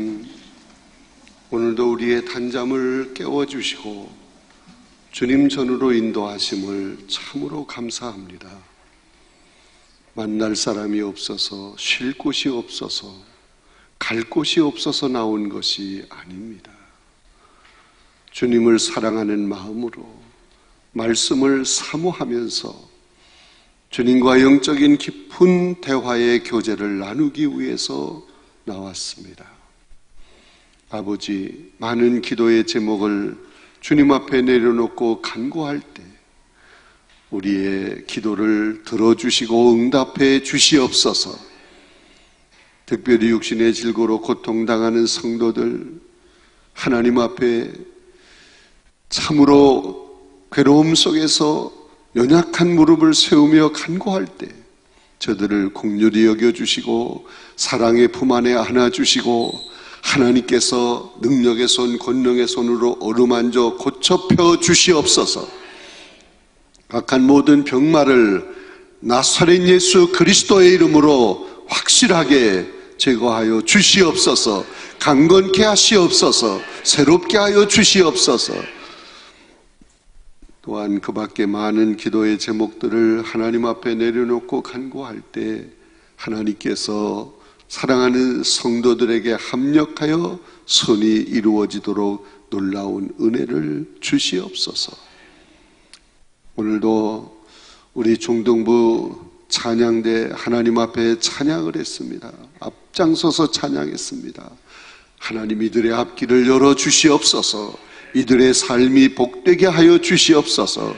하나님, 오늘도 우리의 단잠을 깨워주시고 주님 전으로 인도하심을 참으로 감사합니다. 만날 사람이 없어서, 쉴 곳이 없어서, 갈 곳이 없어서 나온 것이 아닙니다. 주님을 사랑하는 마음으로 말씀을 사모하면서 주님과 영적인 깊은 대화의 교제를 나누기 위해서 나왔습니다. 아버지, 많은 기도의 제목을 주님 앞에 내려놓고 간구할 때 우리의 기도를 들어주시고 응답해 주시옵소서. 특별히 육신의 질고로 고통당하는 성도들, 하나님 앞에 참으로 괴로움 속에서 연약한 무릎을 세우며 간구할 때 저들을 긍휼히 여겨주시고 사랑의 품 안에 안아주시고 하나님께서 능력의 손, 권능의 손으로 어루만져 고쳐펴 주시옵소서. 악한 모든 병마를 나사렛 예수 그리스도의 이름으로 확실하게 제거하여 주시옵소서. 강건케 하시옵소서. 새롭게 하여 주시옵소서. 또한 그 밖에 많은 기도의 제목들을 하나님 앞에 내려놓고 간구할 때 하나님께서 사랑하는 성도들에게 합력하여 선이 이루어지도록 놀라운 은혜를 주시옵소서. 오늘도 우리 중등부 찬양대 하나님 앞에 찬양을 했습니다. 앞장서서 찬양했습니다. 하나님, 이들의 앞길을 열어주시옵소서. 이들의 삶이 복되게 하여 주시옵소서.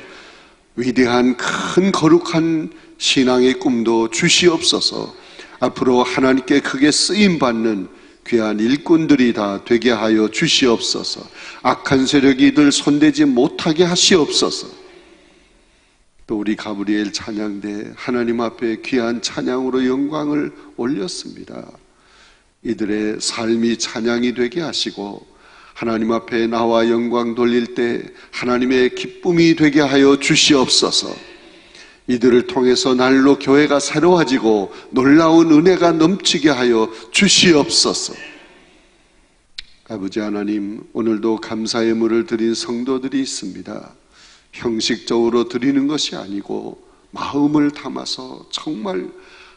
위대한 큰 거룩한 신앙의 꿈도 주시옵소서. 앞으로 하나님께 크게 쓰임받는 귀한 일꾼들이 다 되게 하여 주시옵소서. 악한 세력이 이들 손대지 못하게 하시옵소서. 또 우리 가브리엘 찬양대 하나님 앞에 귀한 찬양으로 영광을 올렸습니다. 이들의 삶이 찬양이 되게 하시고 하나님 앞에 나와 영광 돌릴 때 하나님의 기쁨이 되게 하여 주시옵소서. 이들을 통해서 날로 교회가 새로워지고 놀라운 은혜가 넘치게 하여 주시옵소서. 아버지 하나님, 오늘도 감사의 물을 드린 성도들이 있습니다. 형식적으로 드리는 것이 아니고 마음을 담아서 정말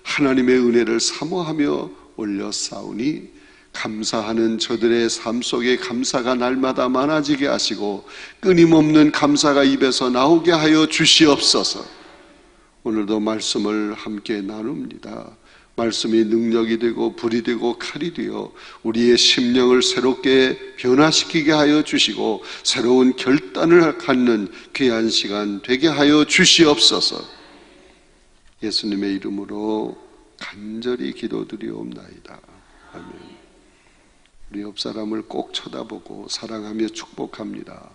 하나님의 은혜를 사모하며 올려싸우니 감사하는 저들의 삶 속에 감사가 날마다 많아지게 하시고 끊임없는 감사가 입에서 나오게 하여 주시옵소서. 오늘도 말씀을 함께 나눕니다. 말씀이 능력이 되고 불이 되고 칼이 되어 우리의 심령을 새롭게 변화시키게 하여 주시고 새로운 결단을 갖는 귀한 시간 되게 하여 주시옵소서. 예수님의 이름으로 간절히 기도드리옵나이다. 아멘. 우리 옆 사람을 꼭 쳐다보고 사랑하며 축복합니다.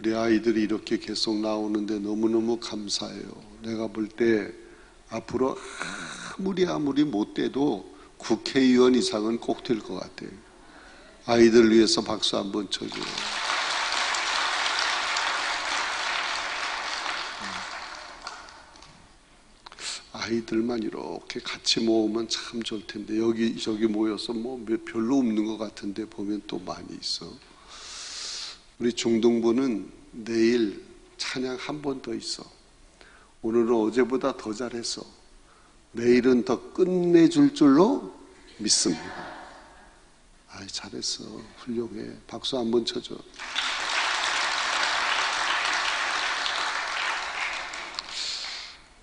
우리 아이들이 이렇게 계속 나오는데 너무너무 감사해요. 내가 볼 때 앞으로 아무리 못 돼도 국회의원 이상은 꼭 될 것 같아요. 아이들 위해서 박수 한번 쳐줘요. 아이들만 이렇게 같이 모으면 참 좋을 텐데 여기저기 모여서 뭐 별로 없는 것 같은데 보면 또 많이 있어. 우리 중등부는 내일 찬양 한 번 더 있어. 오늘은 어제보다 더 잘했어. 내일은 더 끝내줄 줄로 믿습니다. 아이, 잘했어. 훌륭해. 박수 한번 쳐줘.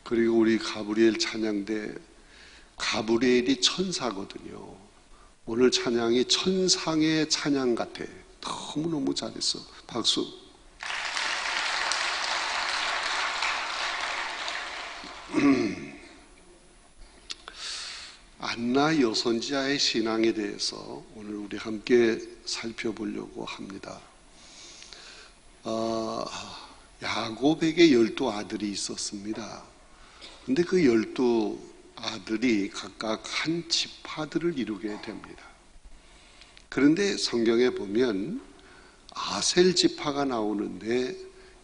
그리고 우리 가브리엘 찬양대, 가브리엘이 천사거든요. 오늘 찬양이 천상의 찬양 같아. 너무너무 잘했어. 박수. 안나 여선지자의 신앙에 대해서 오늘 우리 함께 살펴보려고 합니다. 야곱에게 12아들이 있었습니다. 근데 그 12아들이 각각 한 지파들을 이루게 됩니다. 그런데 성경에 보면 아셀 지파가 나오는데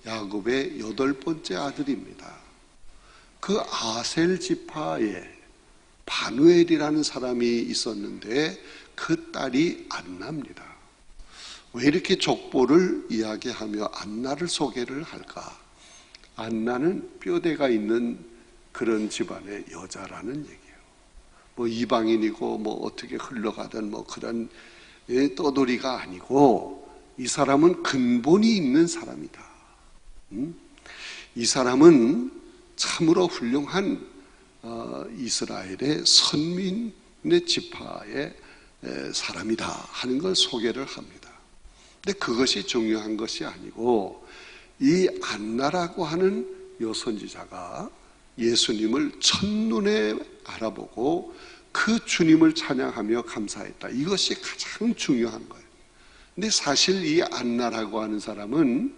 야곱의 8번째 아들입니다. 그 아셀 지파에 바누엘이라는 사람이 있었는데 그 딸이 안나입니다. 왜 이렇게 족보를 이야기하며 안나를 소개를 할까? 안나는 뼈대가 있는 그런 집안의 여자라는 얘기예요. 뭐 이방인이고 뭐 어떻게 흘러가든 뭐 그런 떠돌이가 아니고, 이 사람은 근본이 있는 사람이다. 이 사람은 참으로 훌륭한 이스라엘의 선민의 지파의 사람이다 하는 걸 소개를 합니다. 근데 그것이 중요한 것이 아니고, 이 안나라고 하는 여선지자가 예수님을 첫눈에 알아보고 그 주님을 찬양하며 감사했다. 이것이 가장 중요한 거예요. 근데 사실 이 안나라고 하는 사람은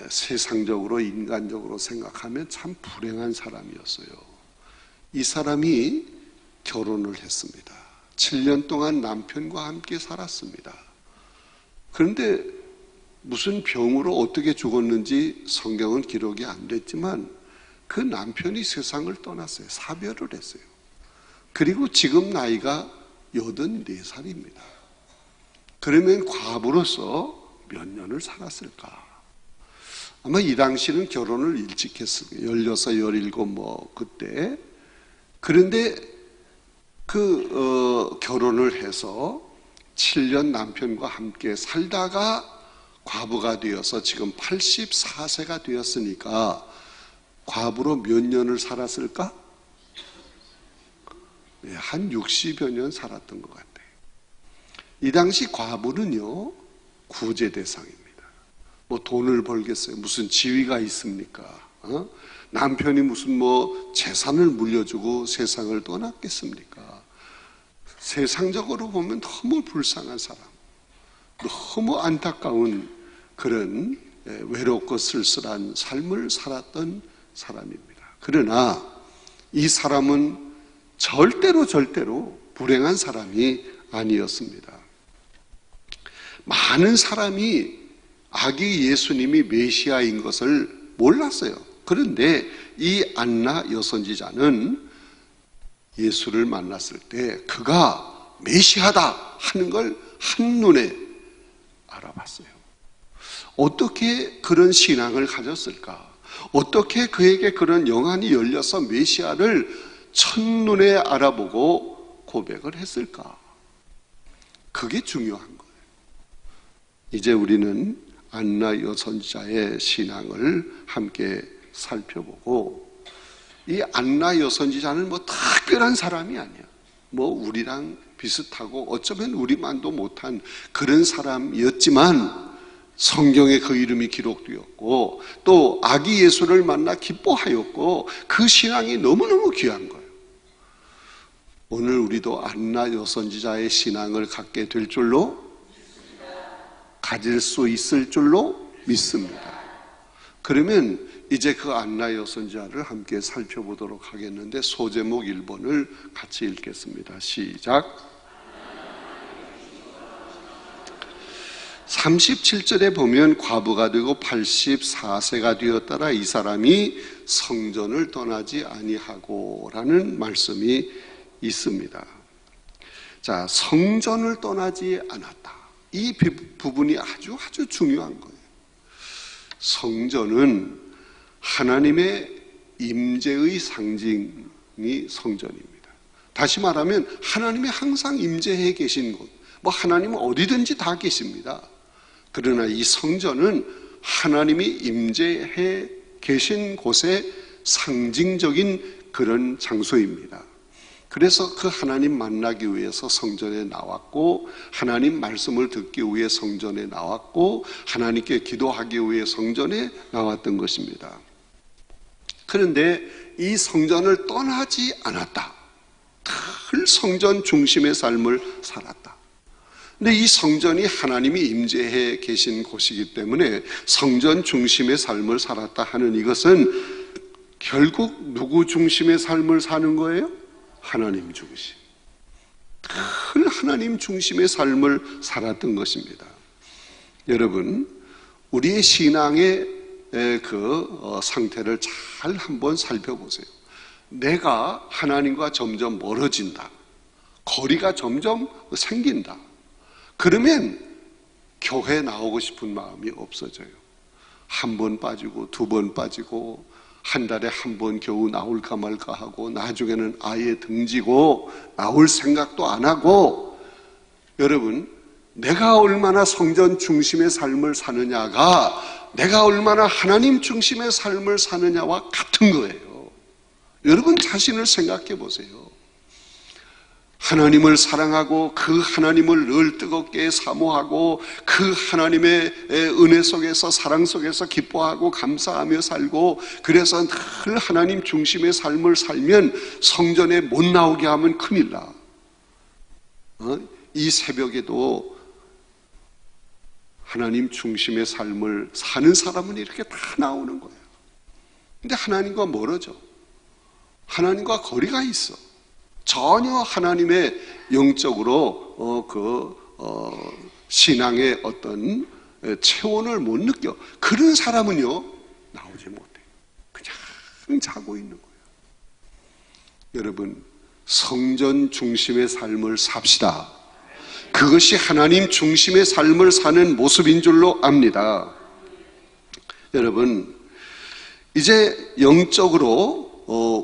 세상적으로 인간적으로 생각하면 참 불행한 사람이었어요. 이 사람이 결혼을 했습니다. 7년 동안 남편과 함께 살았습니다. 그런데 무슨 병으로 어떻게 죽었는지 성경은 기록이 안 됐지만 그 남편이 세상을 떠났어요. 사별을 했어요. 그리고 지금 나이가 84살입니다. 그러면 과부로서 몇 년을 살았을까? 아마 이 당시는 결혼을 일찍 했을 거예요. 16, 17 뭐 그때. 그런데 결혼을 해서 7년 남편과 함께 살다가 과부가 되어서 지금 84세가 되었으니까 과부로 몇 년을 살았을까? 한 60여 년 살았던 것 같아요. 이 당시 과부는요, 구제 대상입니다. 뭐 돈을 벌겠어요? 무슨 지위가 있습니까? 남편이 무슨 뭐 재산을 물려주고 세상을 떠났겠습니까? 세상적으로 보면 너무 불쌍한 사람, 너무 안타까운 그런 외롭고 쓸쓸한 삶을 살았던 사람입니다. 그러나 이 사람은 절대로 불행한 사람이 아니었습니다. 많은 사람이 아기 예수님이 메시아인 것을 몰랐어요. 그런데 이 안나 여선지자는 예수를 만났을 때 그가 메시아다 하는 걸 한눈에 알아봤어요. 어떻게 그런 신앙을 가졌을까? 어떻게 그에게 그런 영안이 열려서 메시아를 첫눈에 알아보고 고백을 했을까? 그게 중요한 거예요. 이제 우리는 안나 여선지자의 신앙을 함께 살펴보고, 이 안나 여선지자는 뭐 특별한 사람이 아니야. 뭐 우리랑 비슷하고 어쩌면 우리만도 못한 그런 사람이었지만 성경에 그 이름이 기록되었고 또 아기 예수를 만나 기뻐하였고 그 신앙이 너무너무 귀한 거예요. 오늘 우리도 안나 여선지자의 신앙을 갖게 될 줄로, 가질 수 있을 줄로 믿습니다. 그러면 이제 그 안나 여선지자를 함께 살펴보도록 하겠는데, 소제목 1번을 같이 읽겠습니다. 시작. 37절에 보면 과부가 되고 84세가 되었더라 이 사람이 성전을 떠나지 아니하고 라는 말씀이 있습니다. 자, 성전을 떠나지 않았다. 이 부분이 아주 중요한 거예요. 성전은 하나님의 임재의 상징이 성전입니다. 다시 말하면 하나님이 항상 임재해 계신 곳, 뭐 하나님은 어디든지 다 계십니다. 그러나 이 성전은 하나님이 임재해 계신 곳의 상징적인 그런 장소입니다. 그래서 그 하나님 만나기 위해서 성전에 나왔고, 하나님 말씀을 듣기 위해 성전에 나왔고, 하나님께 기도하기 위해 성전에 나왔던 것입니다. 그런데 이 성전을 떠나지 않았다. 늘 성전 중심의 삶을 살았다. 근데 이 성전이 하나님이 임재해 계신 곳이기 때문에 성전 중심의 삶을 살았다 하는 이것은 결국 누구 중심의 삶을 사는 거예요? 하나님 중심. 늘 하나님 중심의 삶을 살았던 것입니다. 여러분, 우리의 신앙의 상태를 잘 한번 살펴보세요. 내가 하나님과 점점 멀어진다. 거리가 점점 생긴다. 그러면 교회 나오고 싶은 마음이 없어져요. 한 번 빠지고 두 번 빠지고 한 달에 한 번 겨우 나올까 말까 하고 나중에는 아예 등지고 나올 생각도 안 하고, 여러분, 내가 얼마나 성전 중심의 삶을 사느냐가 내가 얼마나 하나님 중심의 삶을 사느냐와 같은 거예요. 여러분 자신을 생각해 보세요. 하나님을 사랑하고 그 하나님을 늘 뜨겁게 사모하고 그 하나님의 은혜 속에서 사랑 속에서 기뻐하고 감사하며 살고, 그래서 늘 하나님 중심의 삶을 살면 성전에 못 나오게 하면 큰일 나. 이 새벽에도 하나님 중심의 삶을 사는 사람은 이렇게 다 나오는 거예요. 근데 하나님과 멀어져. 하나님과 거리가 있어. 전혀 하나님의 영적으로 신앙의 어떤 체온을 못 느껴. 그런 사람은요 나오지 못해. 그냥 자고 있는 거예요. 여러분, 성전 중심의 삶을 삽시다. 그것이 하나님 중심의 삶을 사는 모습인 줄로 압니다. 여러분, 이제 영적으로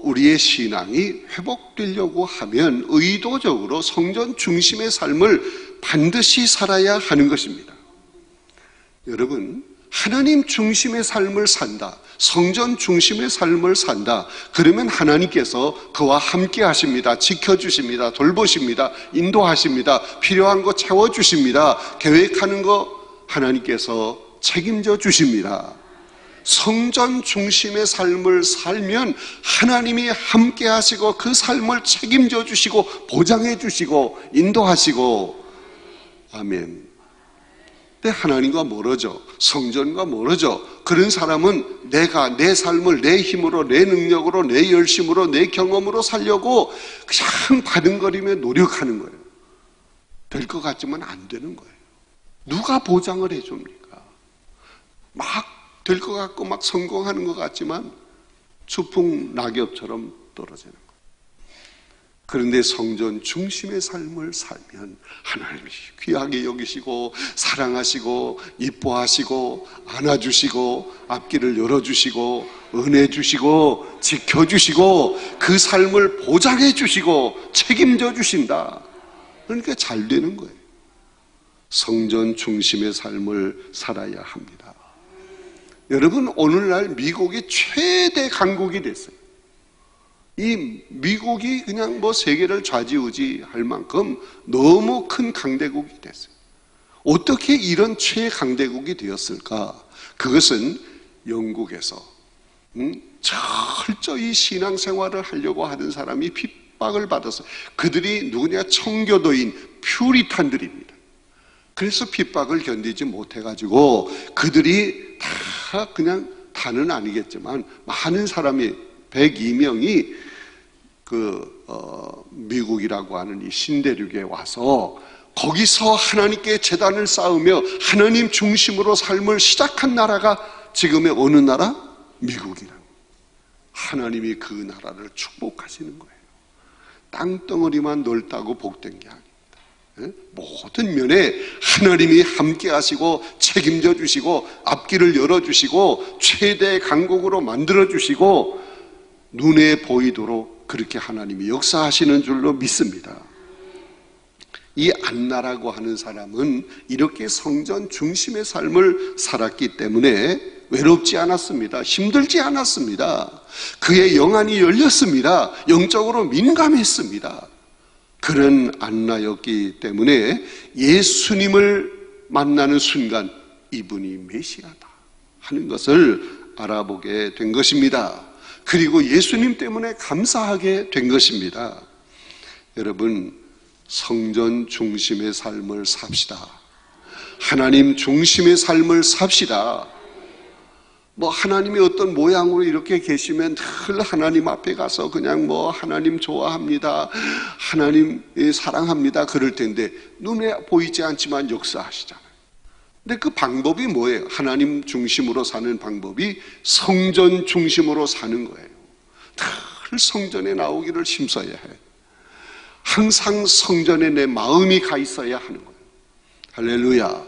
우리의 신앙이 회복되려고 하면 의도적으로 성전 중심의 삶을 반드시 살아야 하는 것입니다. 여러분, 하나님 중심의 삶을 산다, 성전 중심의 삶을 산다, 그러면 하나님께서 그와 함께 하십니다. 지켜주십니다. 돌보십니다. 인도하십니다. 필요한 거 채워주십니다. 계획하는 거 하나님께서 책임져 주십니다. 성전 중심의 삶을 살면 하나님이 함께 하시고 그 삶을 책임져 주시고 보장해 주시고 인도하시고, 아멘. 근데 하나님과 멀어져, 성전과 멀어져. 그런 사람은 내가 내 삶을 내 힘으로, 내 능력으로, 내 열심으로, 내 경험으로 살려고 그냥 바둥거리며 노력하는 거예요. 될 것 같지만 안 되는 거예요. 누가 보장을 해줍니까? 막 될 것 같고 막 성공하는 것 같지만 추풍 낙엽처럼 떨어지는 거예요. 그런데 성전 중심의 삶을 살면 하나님이 귀하게 여기시고 사랑하시고 이뻐하시고 안아주시고 앞길을 열어주시고 은혜 주시고 지켜주시고 그 삶을 보장해 주시고 책임져 주신다. 그러니까 잘 되는 거예요. 성전 중심의 삶을 살아야 합니다. 여러분, 오늘날 미국이 최대 강국이 됐어요. 이 미국이 그냥 뭐 세계를 좌지우지할 만큼 너무 큰 강대국이 됐어요. 어떻게 이런 최강대국이 되었을까? 그것은 영국에서 철저히 신앙생활을 하려고 하는 사람이 핍박을 받았어요. 그들이 누구냐? 청교도인 퓨리탄들입니다. 그래서 핍박을 견디지 못해가지고 그들이 다 그냥 다는 아니겠지만 많은 사람이 102명이 미국이라고 하는 이 신대륙에 와서 거기서 하나님께 제단을 쌓으며 하나님 중심으로 삶을 시작한 나라가 지금의 어느 나라? 미국이라고. 하나님이 그 나라를 축복하시는 거예요. 땅덩어리만 넓다고 복된 게 아닙니다. 모든 면에 하나님이 함께 하시고 책임져 주시고 앞길을 열어주시고 최대 강국으로 만들어 주시고 눈에 보이도록 그렇게 하나님이 역사하시는 줄로 믿습니다. 이 안나라고 하는 사람은 이렇게 성전 중심의 삶을 살았기 때문에 외롭지 않았습니다. 힘들지 않았습니다. 그의 영안이 열렸습니다. 영적으로 민감했습니다. 그런 안나였기 때문에 예수님을 만나는 순간 이분이 메시아다 하는 것을 알아보게 된 것입니다. 그리고 예수님 때문에 감사하게 된 것입니다. 여러분, 성전 중심의 삶을 삽시다. 하나님 중심의 삶을 삽시다. 뭐 하나님이 어떤 모양으로 이렇게 계시면 늘 하나님 앞에 가서 그냥 뭐 하나님 좋아합니다, 하나님 사랑합니다 그럴 텐데 눈에 보이지 않지만 역사하시잖아요. 근데 그 방법이 뭐예요? 하나님 중심으로 사는 방법이 성전 중심으로 사는 거예요. 늘 성전에 나오기를 힘써야 해. 항상 성전에 내 마음이 가 있어야 하는 거예요. 할렐루야.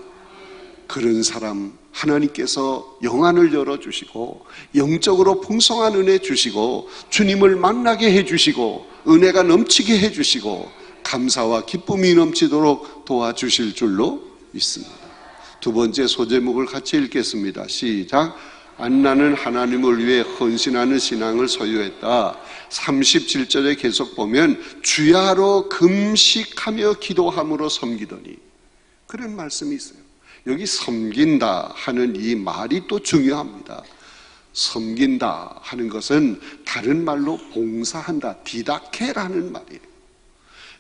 그런 사람 하나님께서 영안을 열어주시고 영적으로 풍성한 은혜 주시고 주님을 만나게 해주시고 은혜가 넘치게 해주시고 감사와 기쁨이 넘치도록 도와주실 줄로 믿습니다. 두 번째 소제목을 같이 읽겠습니다. 시작. 안나는 하나님을 위해 헌신하는 신앙을 소유했다. 37절에 계속 보면 주야로 금식하며 기도함으로 섬기더니, 그런 말씀이 있어요. 여기 섬긴다 하는 이 말이 또 중요합니다. 섬긴다 하는 것은 다른 말로 봉사한다, 디다케라는 말이에요.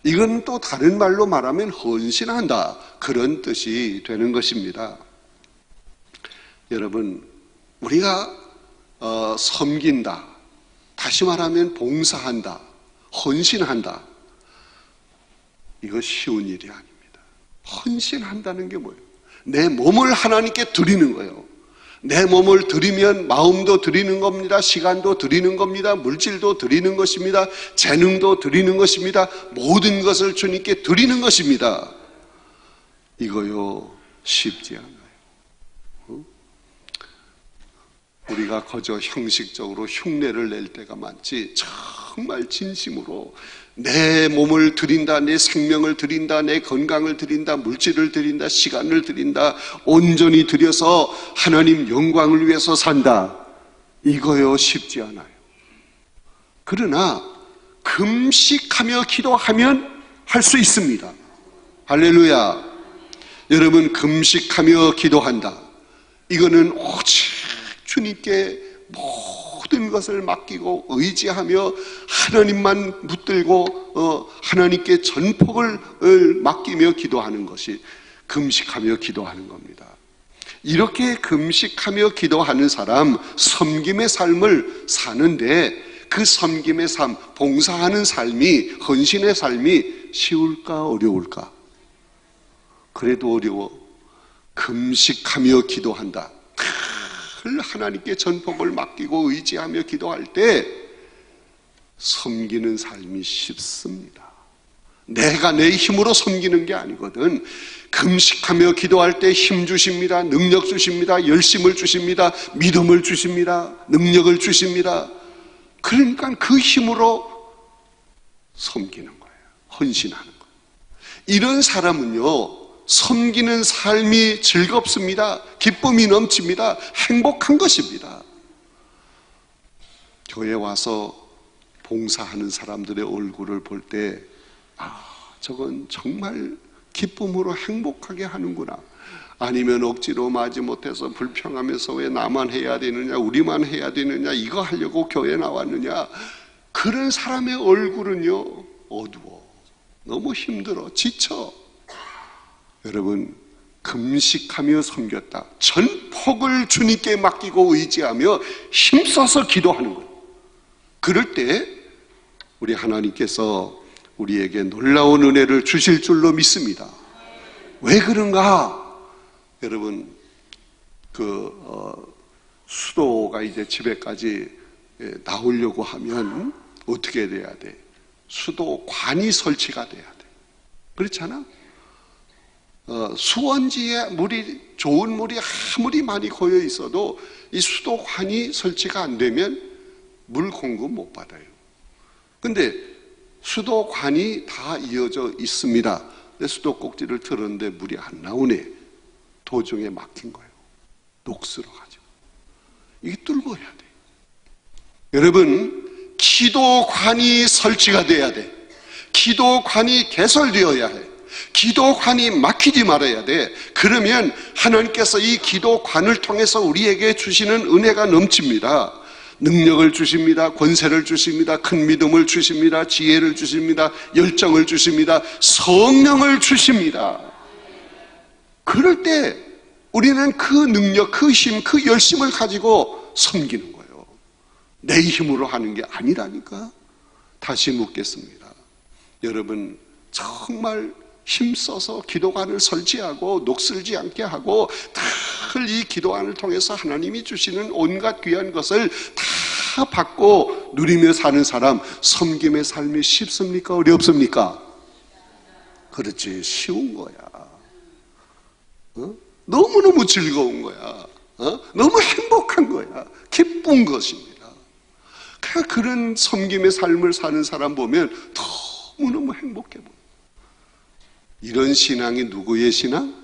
이건 또 다른 말로 말하면 헌신한다, 그런 뜻이 되는 것입니다. 여러분, 우리가 섬긴다, 다시 말하면 봉사한다, 헌신한다, 이거 쉬운 일이 아닙니다. 헌신한다는 게 뭐예요? 내 몸을 하나님께 드리는 거예요. 내 몸을 드리면 마음도 드리는 겁니다. 시간도 드리는 겁니다. 물질도 드리는 것입니다. 재능도 드리는 것입니다. 모든 것을 주님께 드리는 것입니다. 이거요, 쉽지 않아요. 우리가 거저 형식적으로 흉내를 낼 때가 많지, 정말 진심으로 내 몸을 드린다, 내 생명을 드린다, 내 건강을 드린다, 물질을 드린다, 시간을 드린다, 온전히 드려서 하나님 영광을 위해서 산다, 이거요 쉽지 않아요. 그러나 금식하며 기도하면 할 수 있습니다. 할렐루야. 여러분, 금식하며 기도한다, 이거는 오직 주님께 모든 것을 맡기고 의지하며 하나님만 붙들고 하나님께 전폭을 맡기며 기도하는 것이 금식하며 기도하는 겁니다. 이렇게 금식하며 기도하는 사람, 섬김의 삶을 사는데 그 섬김의 삶, 봉사하는 삶이, 헌신의 삶이 쉬울까 어려울까? 그래도 어려워. 금식하며 기도한다, 하나님께 전폭을 맡기고 의지하며 기도할 때 섬기는 삶이 쉽습니다. 내가 내 힘으로 섬기는 게 아니거든. 금식하며 기도할 때 힘 주십니다. 능력 주십니다. 열심을 주십니다. 믿음을 주십니다. 능력을 주십니다. 그러니까 그 힘으로 섬기는 거예요. 헌신하는 거예요. 이런 사람은요, 섬기는 삶이 즐겁습니다. 기쁨이 넘칩니다. 행복한 것입니다. 교회 와서 봉사하는 사람들의 얼굴을 볼 때, 저건 정말 기쁨으로 행복하게 하는구나. 아니면 억지로 마지 못해서 불평하면서 왜 나만 해야 되느냐, 우리만 해야 되느냐, 이거 하려고 교회 나왔느냐. 그런 사람의 얼굴은요, 어두워. 너무 힘들어. 지쳐. 여러분, 금식하며 섬겼다, 전폭을 주님께 맡기고 의지하며 힘써서 기도하는 거예요. 그럴 때 우리 하나님께서 우리에게 놀라운 은혜를 주실 줄로 믿습니다. 왜 그런가? 여러분, 수도가 이제 집에까지 나오려고 하면 어떻게 돼야 돼? 수도관이 설치가 돼야 돼. 그렇잖아? 수원지에 좋은 물이 아무리 많이 고여 있어도 이 수도관이 설치가 안 되면 물 공급 못 받아요. 근데 수도관이 다 이어져 있습니다. 근데 수도꼭지를 틀었는데 물이 안 나오네. 도중에 막힌 거예요. 녹슬어가지고. 이게 뚫고 해야 돼. 여러분, 기도관이 설치가 돼야 돼. 기도관이 개설되어야 해. 기도관이 막히지 말아야 돼. 그러면 하나님께서 이 기도관을 통해서 우리에게 주시는 은혜가 넘칩니다. 능력을 주십니다. 권세를 주십니다. 큰 믿음을 주십니다. 지혜를 주십니다. 열정을 주십니다. 성령을 주십니다. 그럴 때 우리는 그 능력, 그 힘, 그 열심을 가지고 섬기는 거예요. 내 힘으로 하는 게 아니라니까. 다시 묻겠습니다. 여러분, 정말 힘써서 기도관을 설치하고 녹슬지 않게 하고 늘 이 기도관을 통해서 하나님이 주시는 온갖 귀한 것을 다 받고 듣고 누리며 사는 사람, 섬김의 삶이 쉽습니까? 어렵습니까? 그렇지, 쉬운 거야. 너무너무 즐거운 거야. 너무 행복한 거야. 기쁜 것입니다. 그런 섬김의 삶을 사는 사람 보면 너무너무 행복해 보여. 이런 신앙이 누구의 신앙?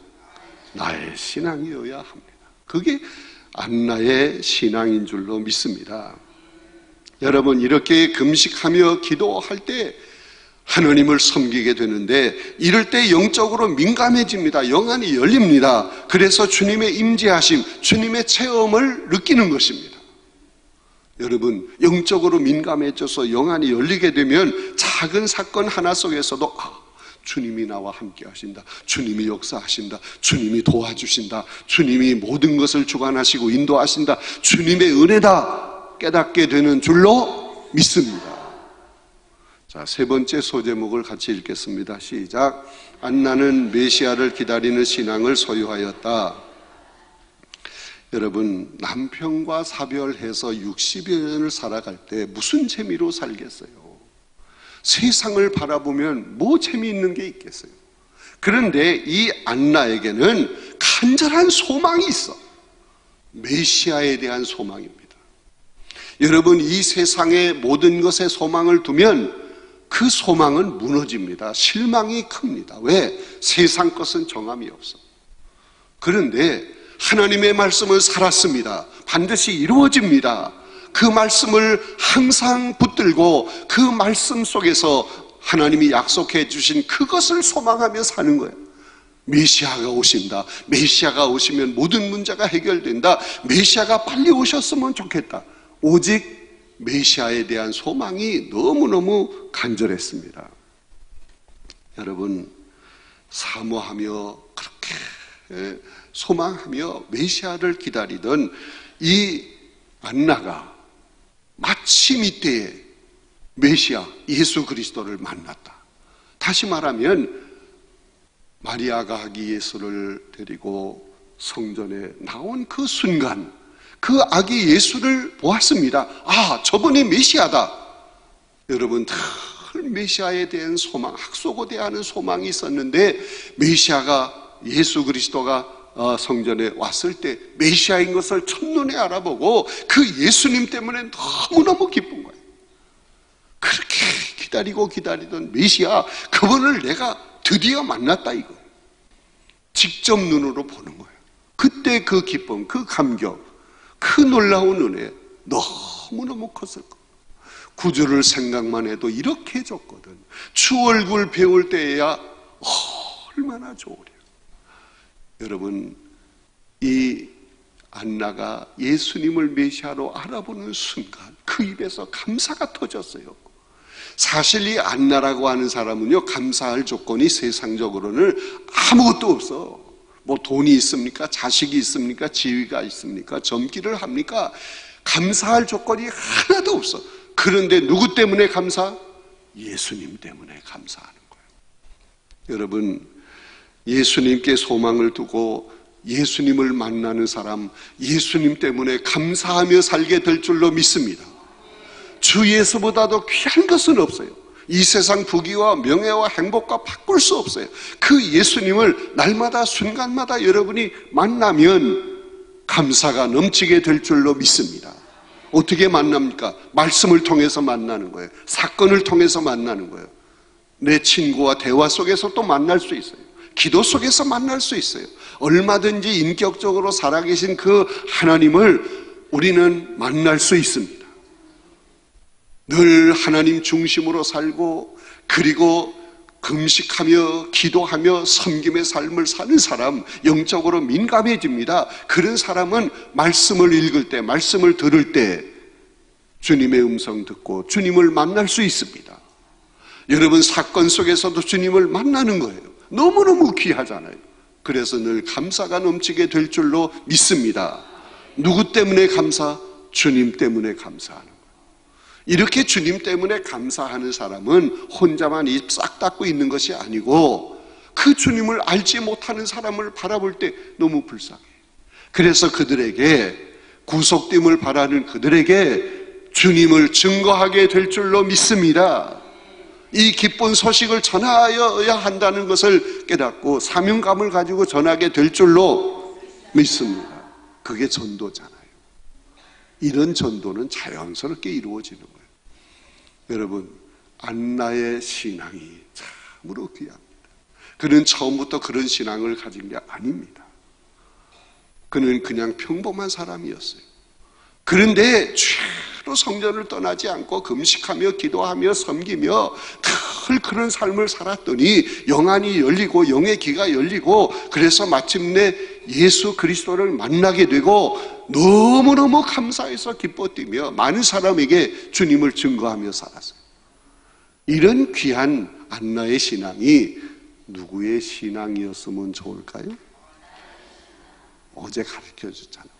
나의 신앙이어야 합니다. 그게 안나의 신앙인 줄로 믿습니다. 여러분, 이렇게 금식하며 기도할 때 하나님을 섬기게 되는데, 이럴 때 영적으로 민감해집니다. 영안이 열립니다. 그래서 주님의 임재하심, 주님의 체험을 느끼는 것입니다. 여러분, 영적으로 민감해져서 영안이 열리게 되면 작은 사건 하나 속에서도 주님이 나와 함께 하신다, 주님이 역사하신다, 주님이 도와주신다, 주님이 모든 것을 주관하시고 인도하신다, 주님의 은혜다 깨닫게 되는 줄로 믿습니다. 자, 세 번째 소제목을 같이 읽겠습니다. 시작. 안나는 메시아를 기다리는 신앙을 소유하였다. 여러분, 남편과 사별해서 60여 년을 살아갈 때 무슨 재미로 살겠어요? 세상을 바라보면 뭐 재미있는 게 있겠어요? 그런데 이 안나에게는 간절한 소망이 있어. 메시아에 대한 소망입니다. 여러분, 이 세상의 모든 것에 소망을 두면 그 소망은 무너집니다. 실망이 큽니다. 왜? 세상 것은 정함이 없어. 그런데 하나님의 말씀은 살았습니다. 반드시 이루어집니다. 그 말씀을 항상 붙들고 그 말씀 속에서 하나님이 약속해 주신 그것을 소망하며 사는 거예요. 메시아가 오신다. 메시아가 오시면 모든 문제가 해결된다. 메시아가 빨리 오셨으면 좋겠다. 오직 메시아에 대한 소망이 너무너무 간절했습니다. 여러분, 사모하며 그렇게 소망하며 메시아를 기다리던 이 안나가 마침 이때에 메시아 예수 그리스도를 만났다. 다시 말하면 마리아가 아기 예수를 데리고 성전에 나온 그 순간 그 아기 예수를 보았습니다. 저분이 메시아다. 여러분, 늘 메시아에 대한 소망, 학소고대하는 소망이 있었는데, 메시아가 예수 그리스도가 성전에 왔을 때 메시아인 것을 첫눈에 알아보고 그 예수님 때문에 너무너무 기쁜 거예요. 그렇게 기다리던 메시아, 그분을 내가 드디어 만났다 이거. 직접 눈으로 보는 거예요. 그때 그 기쁨, 그 감격, 그 놀라운 은혜 너무너무 컸을 거예요. 구주를 생각만 해도 이렇게 해줬거든. 주 얼굴 배울 때에야 얼마나 좋으랴. 여러분, 이 안나가 예수님을 메시아로 알아보는 순간 그 입에서 감사가 터졌어요. 사실 이 안나라고 하는 사람은요, 감사할 조건이 세상적으로는 아무것도 없어. 뭐 돈이 있습니까? 자식이 있습니까? 지위가 있습니까? 젊기를 합니까? 감사할 조건이 하나도 없어. 그런데 누구 때문에 감사? 예수님 때문에 감사하는 거예요. 여러분, 예수님께 소망을 두고 예수님을 만나는 사람, 예수님 때문에 감사하며 살게 될 줄로 믿습니다. 주 예수보다도 귀한 것은 없어요. 이 세상 부귀와 명예와 행복과 바꿀 수 없어요. 그 예수님을 날마다 순간마다 여러분이 만나면 감사가 넘치게 될 줄로 믿습니다. 어떻게 만납니까? 말씀을 통해서 만나는 거예요. 사건을 통해서 만나는 거예요. 내 친구와 대화 속에서 또 만날 수 있어요. 기도 속에서 만날 수 있어요. 얼마든지 인격적으로 살아계신 그 하나님을 우리는 만날 수 있습니다. 늘 하나님 중심으로 살고, 그리고 금식하며 기도하며 섬김의 삶을 사는 사람, 영적으로 민감해집니다. 그런 사람은 말씀을 읽을 때, 말씀을 들을 때 주님의 음성 듣고 주님을 만날 수 있습니다. 여러분, 사건 속에서도 주님을 만나는 거예요. 너무너무 귀하잖아요. 그래서 늘 감사가 넘치게 될 줄로 믿습니다. 누구 때문에 감사? 주님 때문에 감사하는 거예요. 이렇게 주님 때문에 감사하는 사람은 혼자만 입 싹 닫고 있는 것이 아니고, 그 주님을 알지 못하는 사람을 바라볼 때 너무 불쌍해요. 그래서 그들에게, 구속됨을 바라는 그들에게 주님을 증거하게 될 줄로 믿습니다. 이 기쁜 소식을 전하여야 한다는 것을 깨닫고 사명감을 가지고 전하게 될 줄로 믿습니다. 그게 전도잖아요. 이런 전도는 자연스럽게 이루어지는 거예요. 여러분, 안나의 신앙이 참으로 귀합니다. 그는 처음부터 그런 신앙을 가진 게 아닙니다. 그는 그냥 평범한 사람이었어요. 그런데 죄로 성전을 떠나지 않고 금식하며 기도하며 섬기며 늘 그런 삶을 살았더니 영안이 열리고 영의 귀가 열리고 그래서 마침내 예수 그리스도를 만나게 되고 너무너무 감사해서 기뻐 뛰며 많은 사람에게 주님을 증거하며 살았어요. 이런 귀한 안나의 신앙이 누구의 신앙이었으면 좋을까요? 어제 가르쳐 줬잖아요.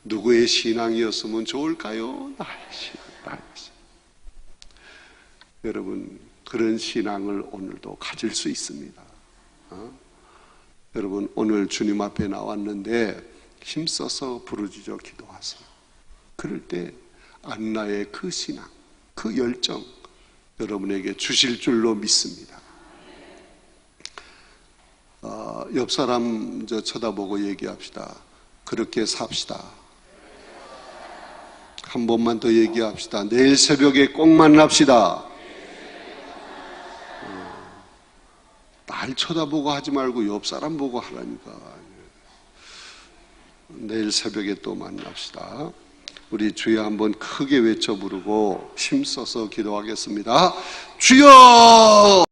누구의 신앙이었으면 좋을까요? 나의 신앙, 나의 신앙. 여러분, 그런 신앙을 오늘도 가질 수 있습니다. 여러분, 오늘 주님 앞에 나왔는데 힘써서 부르짖어 기도하세요. 그럴 때 안나의 그 신앙, 그 열정 여러분에게 주실 줄로 믿습니다. 옆 사람 쳐다보고 얘기합시다. 그렇게 삽시다. 한 번만 더 얘기합시다. 내일 새벽에 꼭 만납시다. 날 쳐다보고 하지 말고 옆 사람 보고 하라니까. 내일 새벽에 또 만납시다. 우리 주여 한번 크게 외쳐 부르고 힘써서 기도하겠습니다. 주여!